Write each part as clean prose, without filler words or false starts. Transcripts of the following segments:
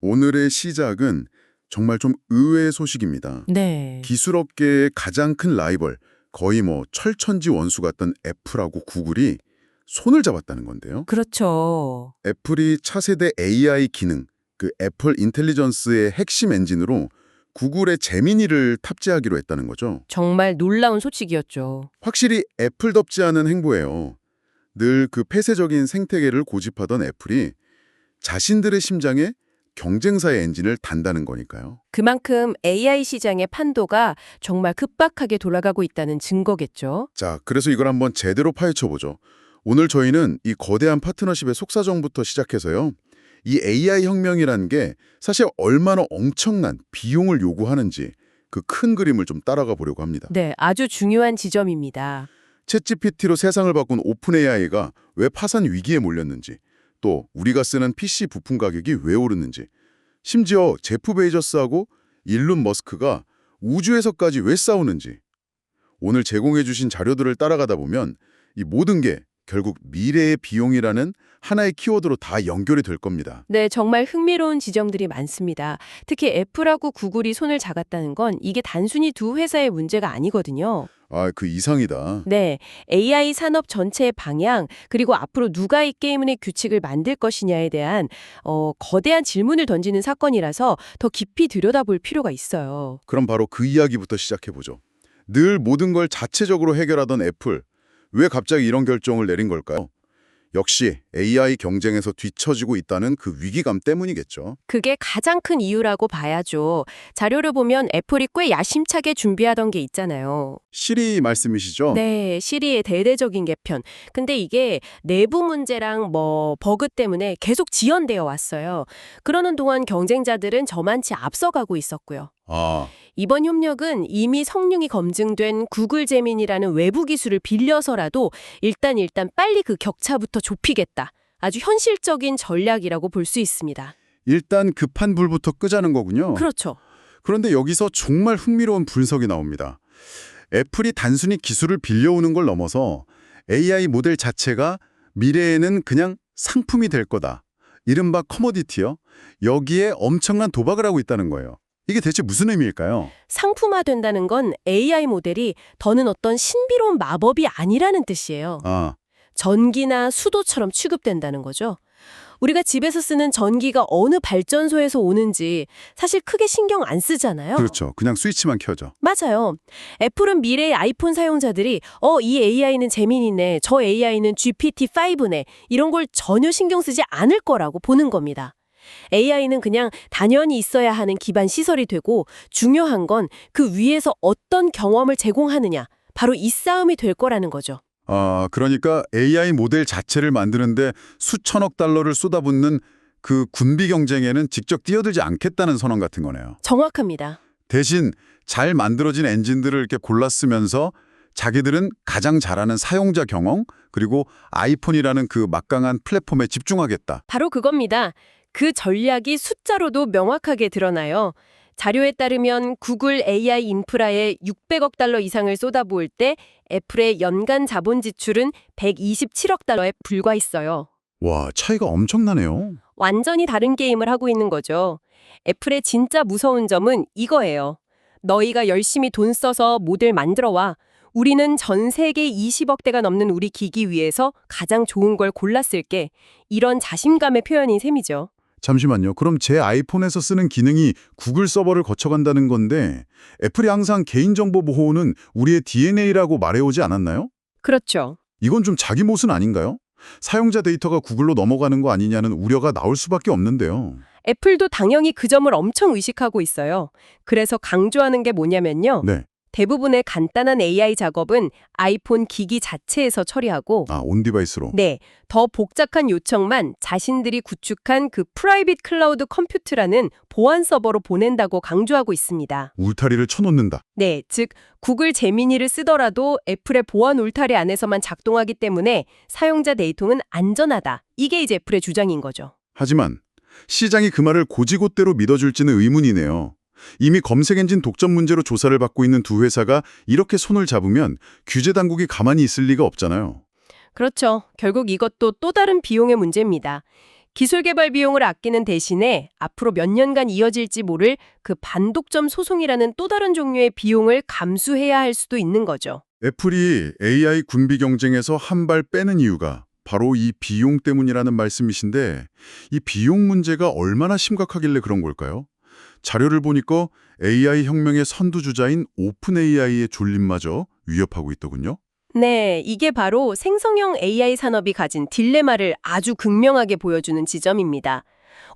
오늘의 시작은 정말 좀 의외의 소식입니다. 네. 기술업계의 가장 큰 라이벌, 거의 뭐 철천지 원수 같던 애플하고 구글이 손을 잡았다는 건데요. 그렇죠. 애플이 차세대 AI 기능, 그 애플 인텔리전스의 핵심 엔진으로 구글의 제미니를 탑재하기로 했다는 거죠. 정말 놀라운 소식이었죠. 확실히 애플답지 않은 행보예요. 늘 그 폐쇄적인 생태계를 고집하던 애플이 자신들의 심장에 경쟁사의 엔진을 단다는 거니까요. 그만큼 AI 시장의 판도가 정말 급박하게 돌아가고 있다는 증거겠죠. 자, 그래서 이걸 한번 제대로 파헤쳐보죠. 오늘 저희는 이 거대한 파트너십의 속사정부터 시작해서요. 이 AI 혁명이라는 게 사실 얼마나 엄청난 비용을 요구하는지 그 큰 그림을 좀 따라가 보려고 합니다. 네, 아주 중요한 지점입니다. 챗GPT로 세상을 바꾼 오픈 AI가 왜 파산 위기에 몰렸는지, 또 우리가 쓰는 PC 부품 가격이 왜 오르는지, 심지어 제프 베이저스하고 일론 머스크가 우주에서까지 왜 싸우는지, 오늘 제공해 주신 자료들을 따라가다 보면 이 모든 게 결국 미래의 비용이라는 하나의 키워드로 다 연결이 될 겁니다. 네, 정말 흥미로운 지점들이 많습니다. 특히 애플하고 구글이 손을 잡았다는 건 이게 단순히 두 회사의 문제가 아니거든요. 아, 그 이상이다. 네, AI 산업 전체의 방향, 그리고 앞으로 누가 이 게임의 규칙을 만들 것이냐에 대한 거대한 질문을 던지는 사건이라서 더 깊이 들여다볼 필요가 있어요. 그럼 바로 그 이야기부터 시작해 보죠. 늘 모든 걸 자체적으로 해결하던 애플, 왜 갑자기 이런 결정을 내린 걸까요? 역시 AI 경쟁에서 뒤처지고 있다는 그 위기감 때문이겠죠. 그게 가장 큰 이유라고 봐야죠. 자료를 보면 애플이 꽤 야심차게 준비하던 게 있잖아요. 시리 말씀이시죠? 네, 시리의 대대적인 개편. 근데 이게 내부 문제랑 버그 때문에 계속 지연되어 왔어요. 그러는 동안 경쟁자들은 저만치 앞서가고 있었고요. 아, 이번 협력은 이미 성능이 검증된 구글 제민이라는 외부 기술을 빌려서라도 일단 빨리 그 격차부터 좁히겠다. 아주 현실적인 전략이라고 볼 수 있습니다. 일단 급한 불부터 끄자는 거군요. 그렇죠. 그런데 여기서 정말 흥미로운 분석이 나옵니다. 애플이 단순히 기술을 빌려오는 걸 넘어서 AI 모델 자체가 미래에는 그냥 상품이 될 거다. 이른바 커머디티요. 여기에 엄청난 도박을 하고 있다는 거예요. 이게 대체 무슨 의미일까요? 상품화된다는 건 AI 모델이 더는 어떤 신비로운 마법이 아니라는 뜻이에요. 아, 전기나 수도처럼 취급된다는 거죠. 우리가 집에서 쓰는 전기가 어느 발전소에서 오는지 사실 크게 신경 안 쓰잖아요. 그렇죠. 그냥 스위치만 켜죠. 맞아요. 애플은 미래의 아이폰 사용자들이 이 AI는 재민이네, 저 AI는 GPT-5네 이런 걸 전혀 신경 쓰지 않을 거라고 보는 겁니다. AI는 그냥 단연히 있어야 하는 기반 시설이 되고 중요한 건 그 위에서 어떤 경험을 제공하느냐, 바로 이 싸움이 될 거라는 거죠. 아, 그러니까 AI 모델 자체를 만드는데 수천억 달러를 쏟아붓는 그 군비 경쟁에는 직접 뛰어들지 않겠다는 선언 같은 거네요. 정확합니다. 대신 잘 만들어진 엔진들을 이렇게 골라 쓰면서 자기들은 가장 잘하는 사용자 경험, 그리고 아이폰이라는 그 막강한 플랫폼에 집중하겠다. 바로 그겁니다. 그 전략이 숫자로도 명확하게 드러나요. 자료에 따르면 구글 AI 인프라에 600억 달러 이상을 쏟아부을 때 애플의 연간 자본 지출은 127억 달러에 불과했어요. 와, 차이가 엄청나네요. 완전히 다른 게임을 하고 있는 거죠. 애플의 진짜 무서운 점은 이거예요. 너희가 열심히 돈 써서 모델 만들어 와. 우리는 전 세계 20억대가 넘는 우리 기기 위해서 가장 좋은 걸 골랐을게. 이런 자신감의 표현인 셈이죠. 잠시만요. 그럼 제 아이폰에서 쓰는 기능이 구글 서버를 거쳐간다는 건데 애플이 항상 개인정보 보호는 우리의 DNA라고 말해오지 않았나요? 그렇죠. 이건 좀 자기 모순 아닌가요? 사용자 데이터가 구글로 넘어가는 거 아니냐는 우려가 나올 수밖에 없는데요. 애플도 당연히 그 점을 엄청 의식하고 있어요. 그래서 강조하는 게 뭐냐면요. 네. 대부분의 간단한 AI 작업은 아이폰 기기 자체에서 처리하고 아, 온 디바이스로. 네, 더 복잡한 요청만 자신들이 구축한 그 프라이빗 클라우드 컴퓨트라는 보안 서버로 보낸다고 강조하고 있습니다. 울타리를 쳐놓는다. 네, 즉 구글 제미니를 쓰더라도 애플의 보안 울타리 안에서만 작동하기 때문에 사용자 데이터는 안전하다. 이게 이제 애플의 주장인 거죠. 하지만 시장이 그 말을 곧이곧대로 믿어줄지는 의문이네요. 이미 검색엔진 독점 문제로 조사를 받고 있는 두 회사가 이렇게 손을 잡으면 규제 당국이 가만히 있을 리가 없잖아요. 그렇죠. 결국 이것도 또 다른 비용의 문제입니다. 기술 개발 비용을 아끼는 대신에 앞으로 몇 년간 이어질지 모를 그 반독점 소송이라는 또 다른 종류의 비용을 감수해야 할 수도 있는 거죠. 애플이 AI 군비 경쟁에서 한 발 빼는 이유가 바로 이 비용 때문이라는 말씀이신데 이 비용 문제가 얼마나 심각하길래 그런 걸까요? 자료를 보니까 AI 혁명의 선두주자인 오픈 AI의 존립마저 위협하고 있더군요. 네, 이게 바로 생성형 AI 산업이 가진 딜레마를 아주 극명하게 보여주는 지점입니다.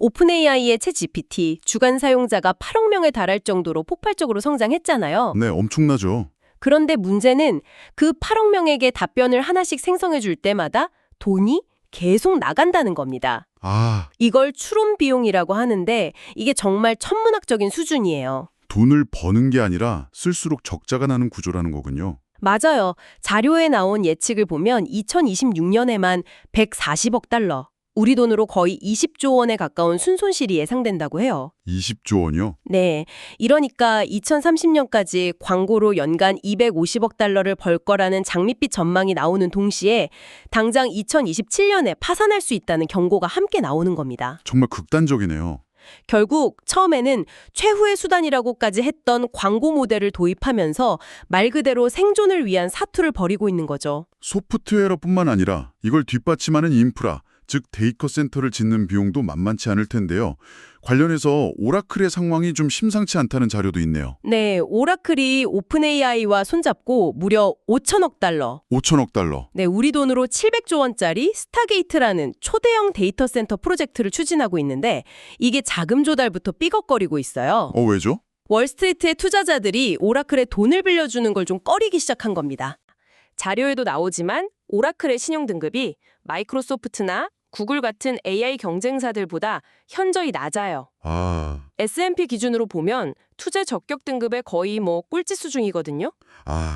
오픈AI의 챗GPT 주간 사용자가 8억 명에 달할 정도로 폭발적으로 성장했잖아요. 네, 엄청나죠. 그런데 문제는 그 8억 명에게 답변을 하나씩 생성해 줄 때마다 돈이 계속 나간다는 겁니다. 아, 이걸 추론 비용이라고 하는데 이게 정말 천문학적인 수준이에요. 돈을 버는 게 아니라 쓸수록 적자가 나는 구조라는 거군요. 맞아요. 자료에 나온 예측을 보면 2026년에만 140억 달러, 우리 돈으로 거의 20조 원에 가까운 순손실이 예상된다고 해요. 20조 원이요? 네, 이러니까 2030년까지 광고로 연간 250억 달러를 벌 거라는 장밋빛 전망이 나오는 동시에 당장 2027년에 파산할 수 있다는 경고가 함께 나오는 겁니다. 정말 극단적이네요. 결국 처음에는 최후의 수단이라고까지 했던 광고 모델을 도입하면서 말 그대로 생존을 위한 사투를 벌이고 있는 거죠. 소프트웨어뿐만 아니라 이걸 뒷받침하는 인프라, 즉 데이터 센터를 짓는 비용도 만만치 않을 텐데요. 관련해서 오라클의 상황이 좀 심상치 않다는 자료도 있네요. 네, 오라클이 오픈AI와 손잡고 무려 5천억 달러, 5천억 달러. 네, 우리 돈으로 700조 원짜리 스타게이트라는 초대형 데이터 센터 프로젝트를 추진하고 있는데 이게 자금 조달부터 삐걱거리고 있어요. 왜죠? 월스트리트의 투자자들이 오라클에 돈을 빌려주는 걸 좀 꺼리기 시작한 겁니다. 자료에도 나오지만 오라클의 신용 등급이 마이크로소프트나 구글 같은 AI 경쟁사들보다 현저히 낮아요. 아, S&P 기준으로 보면 투자 적격 등급의 거의 꼴찌 수준이거든요.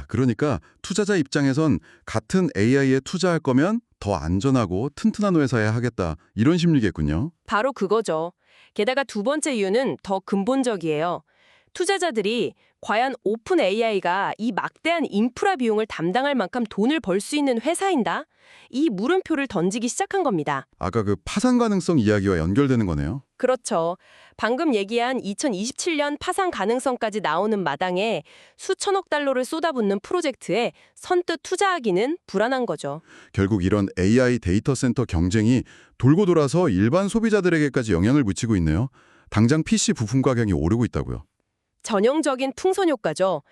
그러니까 투자자 입장에선 같은 AI에 투자할 거면 더 안전하고 튼튼한 회사에 하겠다. 이런 심리겠군요. 바로 그거죠. 게다가 두 번째 이유는 더 근본적이에요. 투자자들이 과연 오픈 AI가 이 막대한 인프라 비용을 담당할 만큼 돈을 벌 수 있는 회사인다? 이 물음표를 던지기 시작한 겁니다. 아까 그 파산 가능성 이야기와 연결되는 거네요. 그렇죠. 방금 얘기한 2027년 파산 가능성까지 나오는 마당에 수천억 달러를 쏟아붓는 프로젝트에 선뜻 투자하기는 불안한 거죠. 결국 이런 AI 데이터 센터 경쟁이 돌고 돌아서 일반 소비자들에게까지 영향을 미치고 있네요. 당장 PC 부품 가격이 오르고 있다고요. 전형적인 풍선 효과죠.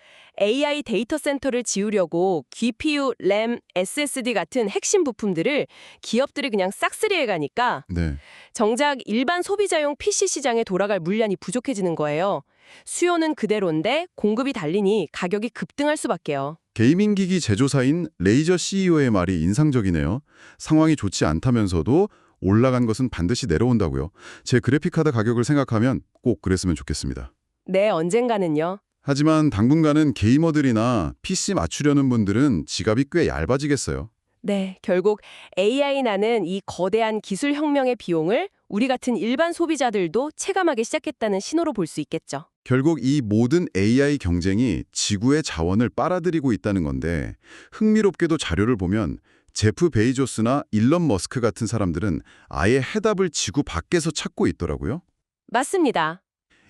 AI 데이터 센터를 지으려고 GPU, 램, SSD 같은 핵심 부품들을 기업들이 그냥 싹쓸이해 가니까 네. 정작 일반 소비자용 PC 시장에 돌아갈 물량이 부족해지는 거예요. 수요는 그대로인데 공급이 달리니 가격이 급등할 수밖에요. 게이밍 기기 제조사인 레이저 CEO의 말이 인상적이네요. 상황이 좋지 않다면서도 올라간 것은 반드시 내려온다고요. 제 그래픽카드 가격을 생각하면 꼭 그랬으면 좋겠습니다. 네, 언젠가는요. 하지만 당분간은 게이머들이나 PC 맞추려는 분들은 지갑이 꽤 얇아지겠어요. 네, 결국 AI 나는 이 거대한 기술 혁명의 비용을 우리 같은 일반 소비자들도 체감하기 시작했다는 신호로 볼 수 있겠죠. 결국 이 모든 AI 경쟁이 지구의 자원을 빨아들이고 있다는 건데 흥미롭게도 자료를 보면 제프 베이조스나 일론 머스크 같은 사람들은 아예 해답을 지구 밖에서 찾고 있더라고요. 맞습니다.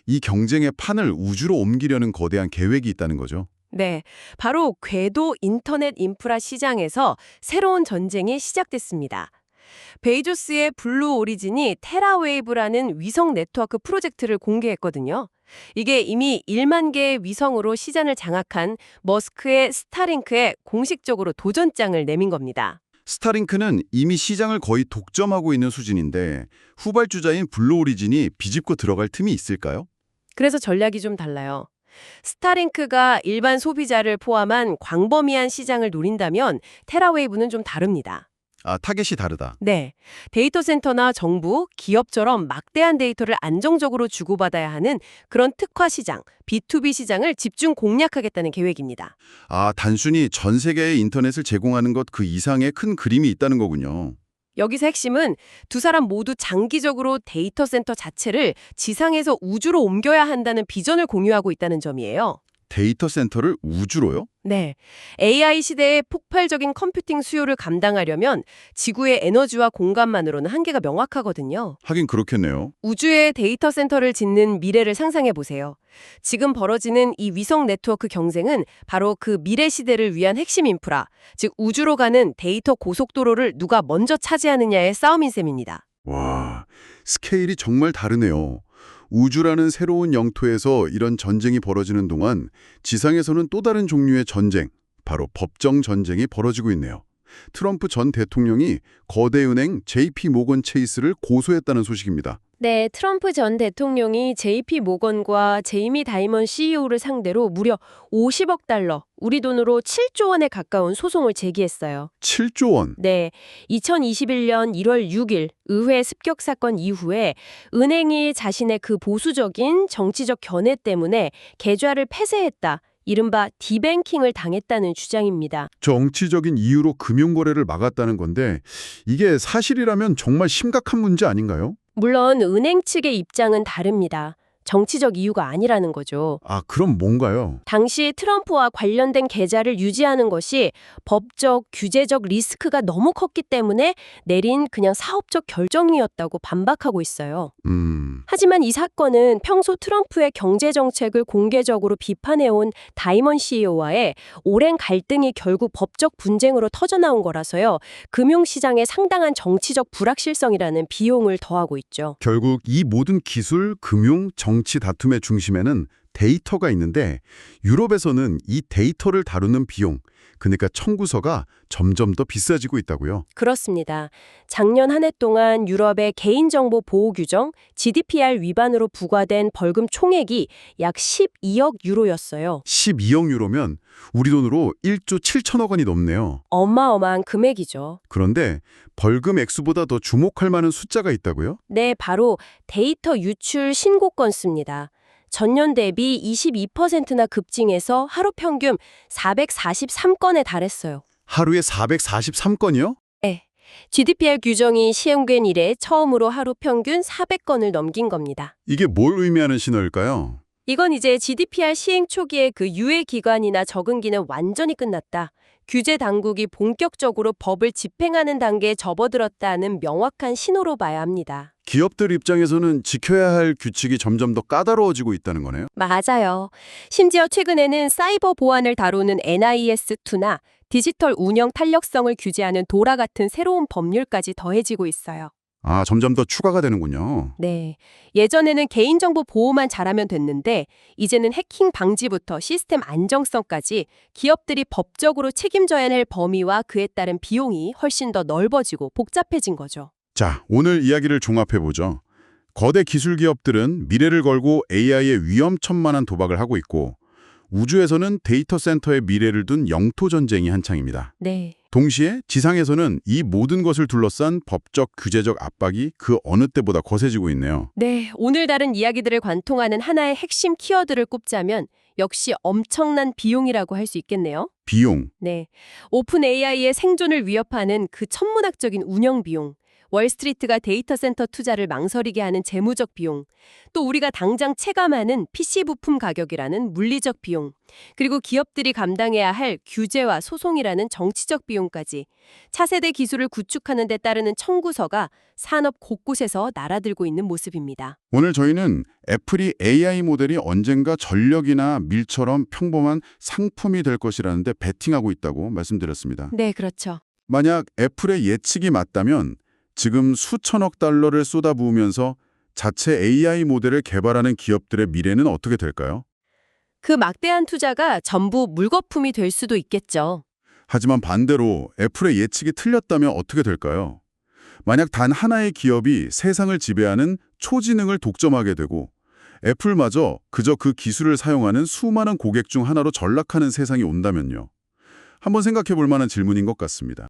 이 경쟁의 판을 우주로 옮기려는 거대한 계획이 있다는 거죠. 네, 바로 궤도 인터넷 인프라 시장에서 새로운 전쟁이 시작됐습니다. 베이조스의 블루 오리진이 테라웨이브라는 위성 네트워크 프로젝트를 공개했거든요. 이게 이미 1만 개의 위성으로 시장을 장악한 머스크의 스타링크에 공식적으로 도전장을 내민 겁니다. 스타링크는 이미 시장을 거의 독점하고 있는 수준인데 후발주자인 블루 오리진이 비집고 들어갈 틈이 있을까요? 그래서 전략이 좀 달라요. 스타링크가 일반 소비자를 포함한 광범위한 시장을 노린다면 테라웨이브는 좀 다릅니다. 타겟이 다르다. 네, 데이터 센터나 정부, 기업처럼 막대한 데이터를 안정적으로 주고받아야 하는 그런 특화 시장, B2B 시장을 집중 공략하겠다는 계획입니다. 단순히 전 세계의 인터넷을 제공하는 것 그 이상의 큰 그림이 있다는 거군요. 여기서 핵심은 두 사람 모두 장기적으로 데이터 센터 자체를 지상에서 우주로 옮겨야 한다는 비전을 공유하고 있다는 점이에요. 데이터 센터를 우주로요? 네. AI 시대의 폭발적인 컴퓨팅 수요를 감당하려면 지구의 에너지와 공간만으로는 한계가 명확하거든요. 하긴 그렇겠네요. 우주에 데이터 센터를 짓는 미래를 상상해 보세요. 지금 벌어지는 이 위성 네트워크 경쟁은 바로 그 미래 시대를 위한 핵심 인프라, 즉 우주로 가는 데이터 고속도로를 누가 먼저 차지하느냐의 싸움인 셈입니다. 와, 스케일이 정말 다르네요. 우주라는 새로운 영토에서 이런 전쟁이 벌어지는 동안 지상에서는 또 다른 종류의 전쟁, 바로 법정 전쟁이 벌어지고 있네요. 트럼프 전 대통령이 거대 은행 JP 모건 체이스를 고소했다는 소식입니다. 네, 트럼프 전 대통령이 JP 모건과 제이미 다이먼 CEO를 상대로 무려 50억 달러, 우리 돈으로 7조 원에 가까운 소송을 제기했어요. 7조 원. 네, 2021년 1월 6일 의회 습격 사건 이후에 은행이 자신의 그 보수적인 정치적 견해 때문에 계좌를 폐쇄했다. 이른바 디뱅킹을 당했다는 주장입니다. 정치적인 이유로 금융거래를 막았다는 건데 이게 사실이라면 정말 심각한 문제 아닌가요? 물론 은행 측의 입장은 다릅니다. 정치적 이유가 아니라는 거죠. 아, 그럼 뭔가요? 당시 트럼프와 관련된 계좌를 유지하는 것이 법적, 규제적 리스크가 너무 컸기 때문에 내린 그냥 사업적 결정이었다고 반박하고 있어요. 하지만 이 사건은 평소 트럼프의 경제 정책을 공개적으로 비판해온 다이먼 CEO와의 오랜 갈등이 결국 법적 분쟁으로 터져나온 거라서요. 금융시장에 상당한 정치적 불확실성이라는 비용을 더하고 있죠. 결국 이 모든 기술, 금융, 정치 다툼의 중심에는 데이터가 있는데 유럽에서는 이 데이터를 다루는 비용, 그러니까 청구서가 점점 더 비싸지고 있다고요. 그렇습니다. 작년 한 해 동안 유럽의 개인정보 보호 규정 GDPR 위반으로 부과된 벌금 총액이 약 12억 유로였어요. 12억 유로면 우리 돈으로 1조 7천억 원이 넘네요. 어마어마한 금액이죠. 그런데 벌금 액수보다 더 주목할 만한 숫자가 있다고요? 네, 바로 데이터 유출 신고 건수입니다. 전년 대비 22%나 급증해서 하루 평균 443건에 달했어요. 하루에 443건이요? 네. GDPR 규정이 시행된 이래 처음으로 하루 평균 400건을 넘긴 겁니다. 이게 뭘 의미하는 신호일까요? 이건 이제 GDPR 시행 초기에 그 유예 기간이나 적응기는 완전히 끝났다. 규제 당국이 본격적으로 법을 집행하는 단계에 접어들었다는 명확한 신호로 봐야 합니다. 기업들 입장에서는 지켜야 할 규칙이 점점 더 까다로워지고 있다는 거네요. 맞아요. 심지어 최근에는 사이버 보안을 다루는 NIS2나 디지털 운영 탄력성을 규제하는 도라 같은 새로운 법률까지 더해지고 있어요. 아, 점점 더 추가가 되는군요. 네. 예전에는 개인정보 보호만 잘하면 됐는데 이제는 해킹 방지부터 시스템 안정성까지 기업들이 법적으로 책임져야 할 범위와 그에 따른 비용이 훨씬 더 넓어지고 복잡해진 거죠. 자, 오늘 이야기를 종합해보죠. 거대 기술 기업들은 미래를 걸고 AI의 위험천만한 도박을 하고 있고 우주에서는 데이터 센터의 미래를 둔 영토 전쟁이 한창입니다. 네. 동시에 지상에서는 이 모든 것을 둘러싼 법적, 규제적 압박이 그 어느 때보다 거세지고 있네요. 네, 오늘 다른 이야기들을 관통하는 하나의 핵심 키워드를 꼽자면 역시 엄청난 비용이라고 할 수 있겠네요. 비용. 네, 오픈 AI의 생존을 위협하는 그 천문학적인 운영 비용, 월스트리트가 데이터 센터 투자를 망설이게 하는 재무적 비용, 또 우리가 당장 체감하는 PC 부품 가격이라는 물리적 비용, 그리고 기업들이 감당해야 할 규제와 소송이라는 정치적 비용까지 차세대 기술을 구축하는 데 따르는 청구서가 산업 곳곳에서 날아들고 있는 모습입니다. 오늘 저희는 애플이 AI 모델이 언젠가 전력이나 밀처럼 평범한 상품이 될 것이라는데 베팅하고 있다고 말씀드렸습니다. 네, 그렇죠. 만약 애플의 예측이 맞다면 지금 수천억 달러를 쏟아부으면서 자체 AI 모델을 개발하는 기업들의 미래는 어떻게 될까요? 그 막대한 투자가 전부 물거품이 될 수도 있겠죠. 하지만 반대로 애플의 예측이 틀렸다면 어떻게 될까요? 만약 단 하나의 기업이 세상을 지배하는 초지능을 독점하게 되고 애플마저 그저 그 기술을 사용하는 수많은 고객 중 하나로 전락하는 세상이 온다면요. 한번 생각해 볼 만한 질문인 것 같습니다.